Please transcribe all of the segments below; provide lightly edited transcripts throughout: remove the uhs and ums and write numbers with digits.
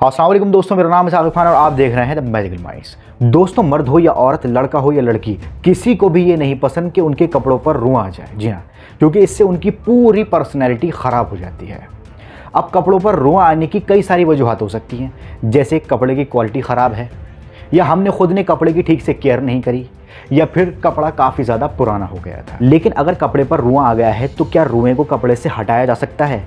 अस्सलाम वालेकुम दोस्तों, मेरा नाम है शाहरुख खान और आप देख रहे हैं द मैजिकल माइंड्स। दोस्तों, मर्द हो या औरत, लड़का हो या लड़की, किसी को भी ये नहीं पसंद कि उनके कपड़ों पर रुआं आ जाए। जी हाँ, क्योंकि इससे उनकी पूरी पर्सनैलिटी ख़राब हो जाती है। अब कपड़ों पर रुआं आने की कई सारी वजूहत हो सकती हैं, जैसे कपड़े की क्वालिटी ख़राब है, या हमने खुद ने कपड़े की ठीक से केयर नहीं करी, या फिर कपड़ा काफ़ी ज़्यादा पुराना हो गया था। लेकिन अगर कपड़े पर रुआं आ गया है तो क्या रुएं को कपड़े से हटाया जा सकता है?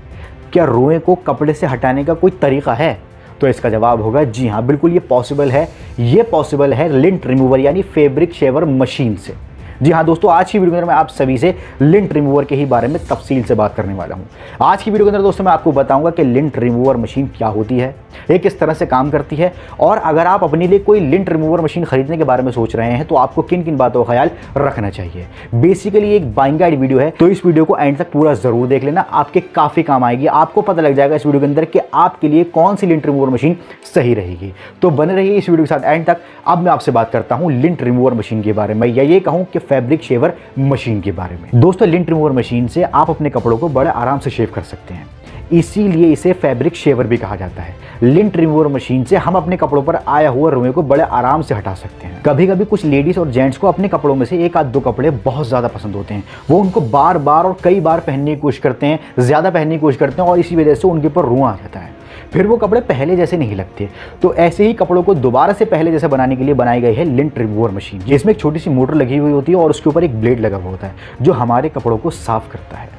क्या रुएं को कपड़े से हटाने का कोई तरीका है? तो इसका जवाब होगा जी हाँ, बिल्कुल ये पॉसिबल है। ये पॉसिबल है लिंट रिमूवर यानी फैब्रिक शेवर मशीन से। जी हाँ दोस्तों, आज की वीडियो के अंदर मैं आप सभी से लिंट रिमूवर के ही बारे में तफसील से बात करने वाला हूँ। आज की वीडियो के अंदर दोस्तों मैं आपको बताऊंगा कि लिंट रिमूवर मशीन क्या होती है, ये किस तरह से काम करती है, और अगर आप अपने लिए कोई लिंट रिमूवर मशीन खरीदने के बारे में सोच रहे हैं तो आपको किन किन बातों का ख्याल रखना चाहिए। बेसिकली एक बाइंग गाइड वीडियो है, तो इस वीडियो को एंड तक पूरा जरूर देख लेना, आपके काफ़ी काम आएगी। आपको पता लग जाएगा इस वीडियो के अंदर कि आपके लिए कौन सी लिंट रिमूवर मशीन सही रहेगी। तो बने रहिए इस वीडियो के साथ एंड तक। अब मैं आपसे बात करता हूँ लिंट रिमूवर मशीन के बारे में, या ये कहूँ कि फैब्रिक शेवर मशीन के बारे में। दोस्तों, लिंट रिमूवर मशीन से आप अपने कपड़ों को बड़े आराम से शेव कर सकते हैं, इसीलिए इसे फैब्रिक शेवर भी कहा जाता है। लिंट रिमूवर मशीन से हम अपने कपड़ों पर आया हुआ रुएं को बड़े आराम से हटा सकते हैं। कभी कभी कुछ लेडीज और जेंट्स को अपने कपड़ों में से एक आध दो कपड़े बहुत ज़्यादा पसंद होते हैं, वो उनको बार बार और कई बार पहनने की कोशिश करते हैं, ज़्यादा पहनने की कोशिश करते हैं, और इसी वजह से उनके ऊपर रुआं आ जाता है। फिर वो कपड़े पहले जैसे नहीं लगते। तो ऐसे ही कपड़ों को दोबारा से पहले जैसे बनाने के लिए बनाई गई है लिंट रिमूवर मशीन, जिसमें एक छोटी सी मोटर लगी हुई होती है और उसके ऊपर एक ब्लेड लगा हुआ होता है जो हमारे कपड़ों को साफ करता है।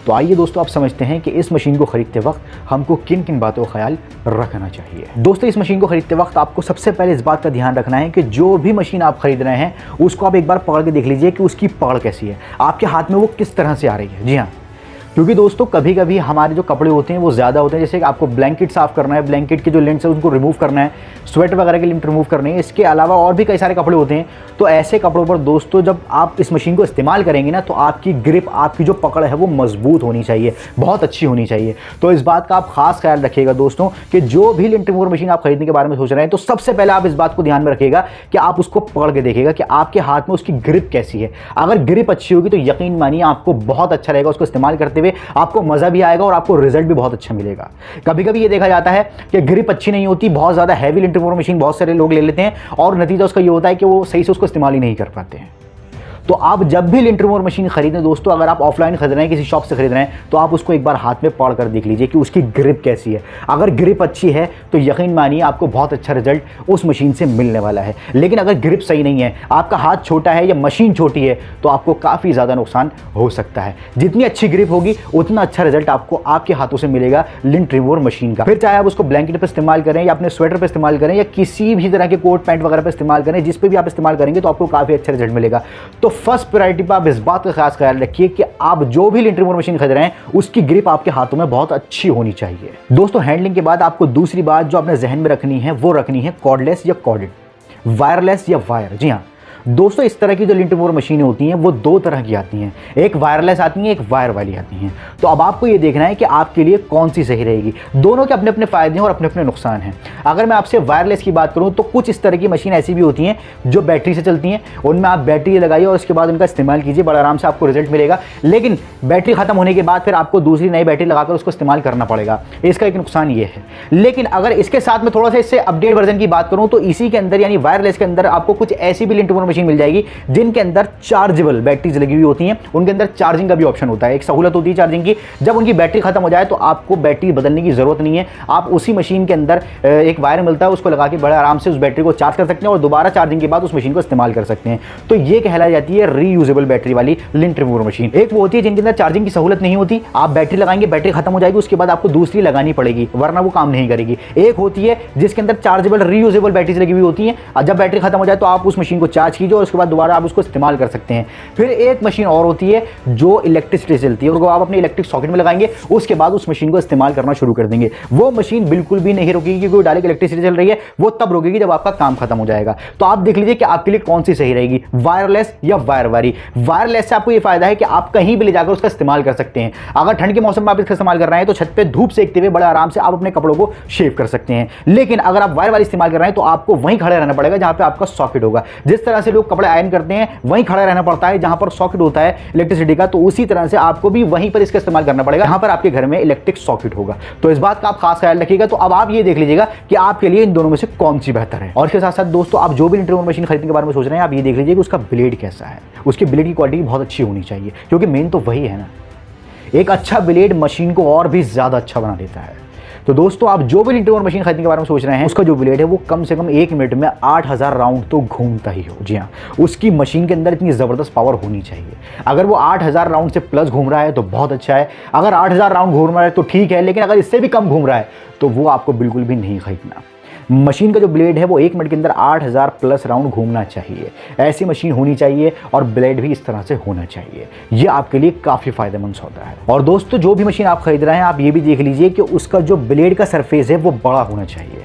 तो आइए दोस्तों, आप समझते हैं कि इस मशीन को खरीदते वक्त हमको किन किन बातों का ख्याल रखना चाहिए। दोस्तों, इस मशीन को खरीदते वक्त आपको सबसे पहले इस बात का ध्यान रखना है कि जो भी मशीन आप खरीद रहे हैं उसको आप एक बार पकड़ के देख लीजिए कि उसकी पकड़ कैसी है, आपके हाथ में वो किस तरह से आ रही है। जी हाँ, क्योंकि दोस्तों कभी कभी हमारे जो कपड़े होते हैं वो ज़्यादा होते हैं, जैसे कि आपको ब्लैंकेट साफ़ करना है, ब्लैंकेट के जो लिंट्स है उनको रिमूव करना है, स्वेटर वगैरह के लिंट रिमूव करने हैं, इसके अलावा और भी कई सारे कपड़े होते हैं। तो ऐसे कपड़ों पर दोस्तों जब आप इस मशीन को इस्तेमाल करेंगे ना, तो आपकी ग्रिप, आपकी जो पकड़ है वो मजबूत होनी चाहिए, बहुत अच्छी होनी चाहिए। तो इस बात का आप खास ख्याल रखिएगा दोस्तों कि जो भी लिंट रिमूवर मशीन आप खरीदने के बारे में सोच रहे हैं तो सबसे पहले आप इस बात को ध्यान में रखिएगा कि आप उसको पकड़ के देखिएगा कि आपके हाथ में उसकी ग्रिप कैसी है। अगर ग्रिप अच्छी होगी तो यकीन मानिए आपको बहुत अच्छा रहेगा उसको इस्तेमाल करते हुए, आपको मजा भी आएगा और आपको रिजल्ट भी बहुत अच्छा मिलेगा। कभी कभी ये देखा जाता है कि ग्रिप अच्छी नहीं होती, बहुत ज्यादा हैवी लिंट रिमूवर मशीन बहुत सारे लोग ले लेते हैं और नतीजा उसका ये होता है कि वो सही से उसको इस्तेमाल ही नहीं कर पाते हैं। तो आप जब भी लिंट रिमूवर मशीन खरीदें दोस्तों, अगर आप ऑफलाइन खरीद रहे हैं, किसी शॉप से खरीद रहे हैं, तो आप उसको एक बार हाथ में पकड़ कर देख लीजिए कि उसकी ग्रिप कैसी है। अगर ग्रिप अच्छी है तो यकीन मानिए आपको बहुत अच्छा रिजल्ट उस मशीन से मिलने वाला है। लेकिन अगर ग्रिप सही नहीं है, आपका हाथ छोटा है या मशीन छोटी है, तो आपको काफ़ी ज़्यादा नुकसान हो सकता है। जितनी अच्छी ग्रिप होगी उतना अच्छा रिजल्ट आपको आपके हाथों से मिलेगा लिंट रिमूवर मशीन का। फिर चाहे आप उसको ब्लैंकेट पर इस्तेमाल करें, या अपने स्वेटर पर इस्तेमाल करें, या किसी भी तरह के कोट पैंट वगैरह पर इस्तेमाल करें, जिस पर भी आप इस्तेमाल करेंगे तो आपको काफ़ी अच्छा रिजल्ट मिलेगा। तो फर्स्ट प्रायोरिटी आप इस बात का खास ख्याल रखिए कि आप जो भी लिंट रिमूवर मशीन खरीद रहे हैं उसकी ग्रिप आपके हाथों में बहुत अच्छी होनी चाहिए। दोस्तों, हैंडलिंग के बाद आपको दूसरी बात जो अपने जहन में रखनी है वो रखनी है कॉर्डलेस या कॉर्डेड, वायरलेस या वायर। जी हाँ दोस्तों, इस तरह की जो लिंट रिमूवर मशीनें होती हैं वो दो तरह की आती हैं, एक वायरलेस आती हैं, एक वायर वाली आती हैं। तो अब आपको ये देखना है कि आपके लिए कौन सी सही रहेगी। दोनों के अपने अपने फ़ायदे हैं और अपने अपने नुकसान हैं। अगर मैं आपसे वायरलेस की बात करूं तो कुछ इस तरह की मशीन ऐसी भी होती हैं जो बैटरी से चलती हैं, उनमें आप बैटरी लगाइए और उसके बाद उनका इस्तेमाल कीजिए, बड़ा आराम से आपको रिजल्ट मिलेगा। लेकिन बैटरी खत्म होने के बाद फिर आपको दूसरी नई बैटरी लगाकर उसको इस्तेमाल करना पड़ेगा, इसका एक नुकसान ये है। लेकिन अगर इसके साथ में थोड़ा सा इससे अपडेट वर्जन की बात करूँ तो इसी के अंदर यानी वायरलेस के अंदर आपको कुछ ऐसी भी लिंट रिमूवर मशीन मिल जाएगी जिनके अंदर चार्जेबल बैटरीज लगी हुई होती हैं, उनके अंदर चार्जिंग का भी ऑप्शन होता है। एक सहूलत होती है चार्जिंग की, जब उनकी बैटरी खत्म हो जाए तो आपको बैटरी बदलने की जरूरत नहीं है, आप उसी मशीन के अंदर एक वायर मिलता है, उसको लगा के बड़े आराम से उस बैटरी को चार्ज कर सकते हैं और दोबारा चार्जिंग के बाद उस मशीन को इस्तेमाल कर सकते हैं। तो ये कहलाई जाती है रीयूजेबल बैटरी वाली लिंट रिमूवर मशीन। एक वो होती है जिनके अंदर चार्जिंग की सहूलत नहीं होती, आप बैटरी लगाएंगे, बैटरी खत्म हो जाएगी, उसके बाद आपको दूसरी लगानी पड़ेगी वरना वो काम नहीं करेगी। एक होती है जिसके अंदर चार्जेबल रीयूजेबल बैटरीज लगी हुई होती हैं, जब बैटरी खत्म हो जाए तो आप उस मशीन को चार्ज कीजिए और उसके बाद दोबारा आप उसको इस्तेमाल कर सकते हैं। फिर एक मशीन और होती है जो इलेक्ट्रिसिटी से चलती है, उसको आप अपने इलेक्ट्रिक सॉकेट में लगाएंगे, उसके बाद उस मशीन को इस्तेमाल करना शुरू कर देंगे। वो मशीन बिल्कुल भी नहीं रुकेगी क्योंकि डायरेक्ट इलेक्ट्रिसिटी चल रही है, वो तब रुकेगी जब आपका काम खत्म हो जाएगा। तो आप देख लीजिए कि आपके लिए कौन सी सही रहेगी, वायरलेस या वायर वाली। वायरलेस से आपको ये फायदा है कि आप कहीं भी ले जाकर उसका इस्तेमाल कर सकते हैं। अगर ठंड के मौसम में आप इसका इस्तेमाल कर रहे हैं तो छत पे धूप सेकते हुए बड़े आराम से आप अपने कपड़ों को शेव कर सकते हैं। लेकिन अगर आप वायर वाली इस्तेमाल कर रहे हैं तो आपको वहीं खड़े रहना पड़ेगा जहां पे आपका सॉकेट होगा। जिस तरह से लोग कपड़े आयरन करते हैं वहीं खड़ा रहना पड़ता है जहां पर सॉकेट होता है इलेक्ट्रिसिटी का, तो उसी तरह से आपको भी वहीं पर इसका इस्तेमाल करना पड़ेगा जहां पर आपके घर में इलेक्ट्रिक सॉकेट होगा। तो इस बात का आप खास ख्याल रखिएगा। तो अब आप ये देख लीजिएगा कि आपके लिए इन दोनों में से कौन सी बेहतर है। और इसके साथ साथ दोस्तों आप जो भी लिंटर रिमूवर मशीन खरीदने के बारे में सोच रहे हैं, आप ये देख लीजिए कि उसका ब्लेड कैसा है, उसकी ब्लेड की क्वालिटी बहुत अच्छी होनी चाहिए, क्योंकि मेन तो वही है ना, एक अच्छा ब्लेड मशीन को और भी ज़्यादा अच्छा बना देता है। तो दोस्तों आप जो भी लिंटर रिमूवर मशीन खरीदने के बारे में सोच रहे हैं, उसका जो ब्लेड है वो कम से कम 1 मिनट में 8000 राउंड तो घूमता ही हो। जी हाँ, उसकी मशीन के अंदर इतनी ज़बरदस्त पावर होनी चाहिए। अगर वो 8000 राउंड से प्लस घूम रहा है तो बहुत अच्छा है, अगर 8000 राउंड घूम रहा है तो ठीक है, लेकिन अगर इससे भी कम घूम रहा है तो वो आपको बिल्कुल भी नहीं खरीदना। मशीन का जो ब्लेड है वो 1 मिनट के अंदर 8000 प्लस राउंड घूमना चाहिए, ऐसी मशीन होनी चाहिए और ब्लेड भी इस तरह से होना चाहिए। ये आपके लिए काफ़ी फायदेमंद होता है। और दोस्तों जो भी मशीन आप खरीद रहे हैं, आप ये भी देख लीजिए कि उसका जो ब्लेड का सरफेस है वो बड़ा होना चाहिए।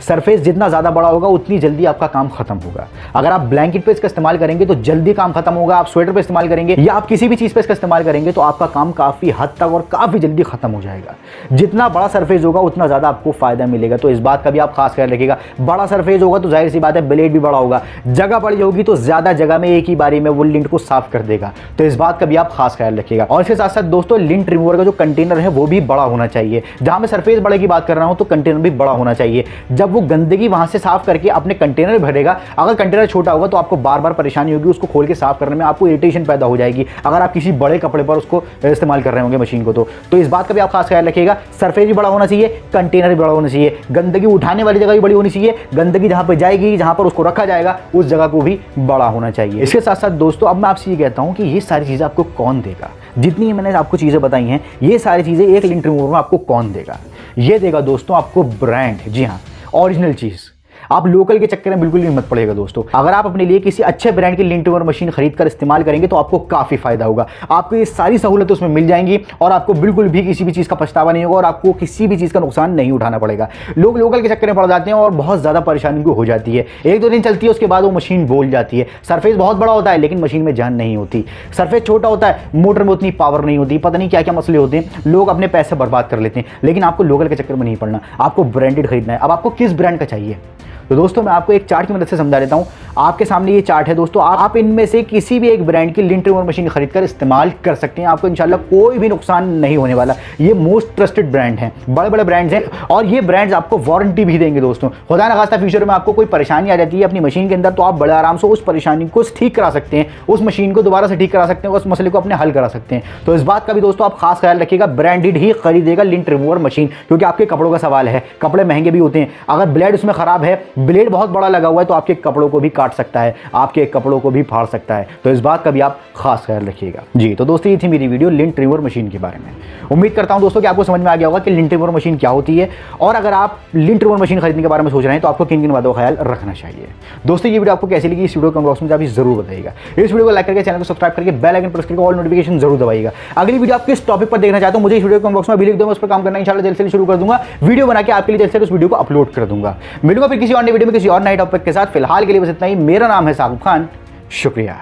सरफेस जितना ज़्यादा बड़ा होगा उतनी जल्दी आपका काम खत्म होगा। अगर आप ब्लैंकेट पे इसका इस्तेमाल करेंगे तो जल्दी काम खत्म होगा, आप स्वेटर पे इस्तेमाल करेंगे या आप किसी भी चीज़ पे इसका इस्तेमाल करेंगे तो आपका काम काफ़ी हद तक और काफ़ी जल्दी खत्म हो जाएगा। जितना बड़ा सरफेस होगा उतना ज़्यादा आपको फायदा मिलेगा। तो इस बात का भी आप खास ख्याल रखिएगा। बड़ा सरफेस होगा तो जाहिर सी बात है ब्लेड भी बड़ा होगा, जगह बड़ी होगी तो ज़्यादा जगह में एक ही बारी में वो लिंट को साफ कर देगा। तो इस बात का भी आप खास ख्याल रखिएगा। और इसके साथ साथ दोस्तों लिंट रिमूवर का जो कंटेनर है वो भी बड़ा होना चाहिए। जहाँ मैं सरफेस बड़े की बात कर रहा हूँ तो कंटेनर भी बड़ा होना चाहिए। जब वो गंदगी वहाँ से साफ करके अपने कंटेनर में भरेगा, अगर कंटेनर छोटा होगा तो आपको बार बार परेशानी होगी, उसको खोल के साफ करने में आपको इरिटेशन पैदा हो जाएगी अगर आप किसी बड़े कपड़े पर उसको इस्तेमाल कर रहे होंगे मशीन को। तो इस बात का भी आप खास ख्याल रखिएगा। सरफेस भी बड़ा होना चाहिए, कंटेनर भी बड़ा होना चाहिए, गंदगी उठाने वाली जगह भी बड़ी होनी चाहिए, गंदगी जहां पर जाएगी, जहां पर उसको रखा जाएगा उस जगह को भी बड़ा होना चाहिए। इसके साथ साथ दोस्तों अब मैं आपसे ये कहता हूं कि ये सारी चीजें आपको कौन देगा? जितनी मैंने आपको चीजें बताई हैं ये सारी चीजें एक लिंट रिमूवर में आपको कौन देगा? ये देगा दोस्तों आपको ब्रांड। जी हाँ, ओरिजिनल चीज। आप लोकल के चक्कर में बिल्कुल नहीं मत पड़ेगा दोस्तों। अगर आप अपने लिए किसी अच्छे ब्रांड की लिंट रिमूवर मशीन खरीद कर इस्तेमाल करेंगे तो आपको काफ़ी फायदा होगा। आपको ये सारी सहूलतें उसमें मिल जाएंगी और आपको बिल्कुल भी किसी भी चीज़ का पछतावा नहीं होगा और आपको किसी भी चीज़ का नुकसान नहीं उठाना पड़ेगा। लोग लोकल के चक्कर में पड़ जाते हैं और बहुत ज़्यादा परेशानी को हो जाती है। 1-2 दिन चलती है, उसके बाद वो मशीन बोल जाती है। सरफेस बहुत बड़ा होता है लेकिन मशीन में जान नहीं होती। सरफेस छोटा होता है, मोटर में उतनी पावर नहीं होती, पता नहीं क्या क्या मसले होते हैं, लोग अपने पैसे बर्बाद कर लेते हैं। लेकिन आपको लोकल के चक्कर में नहीं पड़ना, आपको ब्रांडेड खरीदना है। अब आपको किस ब्रांड का चाहिए? तो दोस्तों मैं आपको एक चार्ट की मदद से समझा देता हूं। आपके सामने ये चार्ट है दोस्तों, आप इनमें से किसी भी एक ब्रांड की लिंट रिमूवर मशीन खरीदकर इस्तेमाल कर सकते हैं। आपको इंशाल्लाह कोई भी नुकसान नहीं होने वाला। ये मोस्ट ट्रस्टेड ब्रांड हैं, बड़े बड़े ब्रांड्स हैं और ये ब्रांड्स आपको वारंटी भी देंगे दोस्तों। खुदा न खास्ता फ्यूचर में आपको कोई परेशानी आ जाती है अपनी मशीन के अंदर तो आप बड़े आराम से उस परेशानी को ठीक करा सकते हैं, उस मशीन को दोबारा से ठीक करा सकते हैं, उस मसले को अपने हल करा सकते हैं। तो इस बात का भी दोस्तों आप खास ख्याल रखिएगा, ब्रांडेड ही खरीदेगा लिंट रिमूवर मशीन, क्योंकि आपके कपड़ों का सवाल है। कपड़े महंगे भी होते हैं, अगर ब्लेड उसमें खराब है, ब्लेड बहुत बड़ा लगा हुआ है तो आपके कपड़ों को भी काट सकता है, आपके कपड़ों को भी फाड़ सकता है। तो इस बात का भी आप खास ख्याल रखिएगा। जी तो दोस्तों ये थी मेरी वीडियो लिंट रिमूवर मशीन के बारे में। उम्मीद करता हूं दोस्तों कि आपको समझ में आ गया होगा कि लिंट रिमूवर मशीन क्या होती है और अगर आप लिंट रिमूवर मशीन खरीदने के बारे में सोच रहे हैं तो आपको किन किन बातों का ख्याल रखना चाहिए। दोस्तों ये वीडियो आपको कैसी लगी इस वीडियो कमेंट बॉक्स में आप जरूर बताइएगा। इस वीडियो को लाइक करके चैनल को सब्सक्राइब करके बेल आइकन प्रेस करके ऑल नोटिफिकेशन जरूर दबाइएगा। अगली वीडियो आप किस टॉपिक पर देखना चाहते हो मुझे इस वीडियो कमेंट बॉक्स में अभी लिख दो, मैं उस पर काम करना इंशाल्लाह जल्द से शुरू कर दूंगा। वीडियो बना के आपके लिए जल्द से उस वीडियो को अपलोड कर दूंगा। मिलूंगा फिर किसी और नई वीडियो में किसी और नए टॉपिक के साथ। फिलहाल के लिए बस इतना ही। मेरा नाम है साकिब खान, शुक्रिया।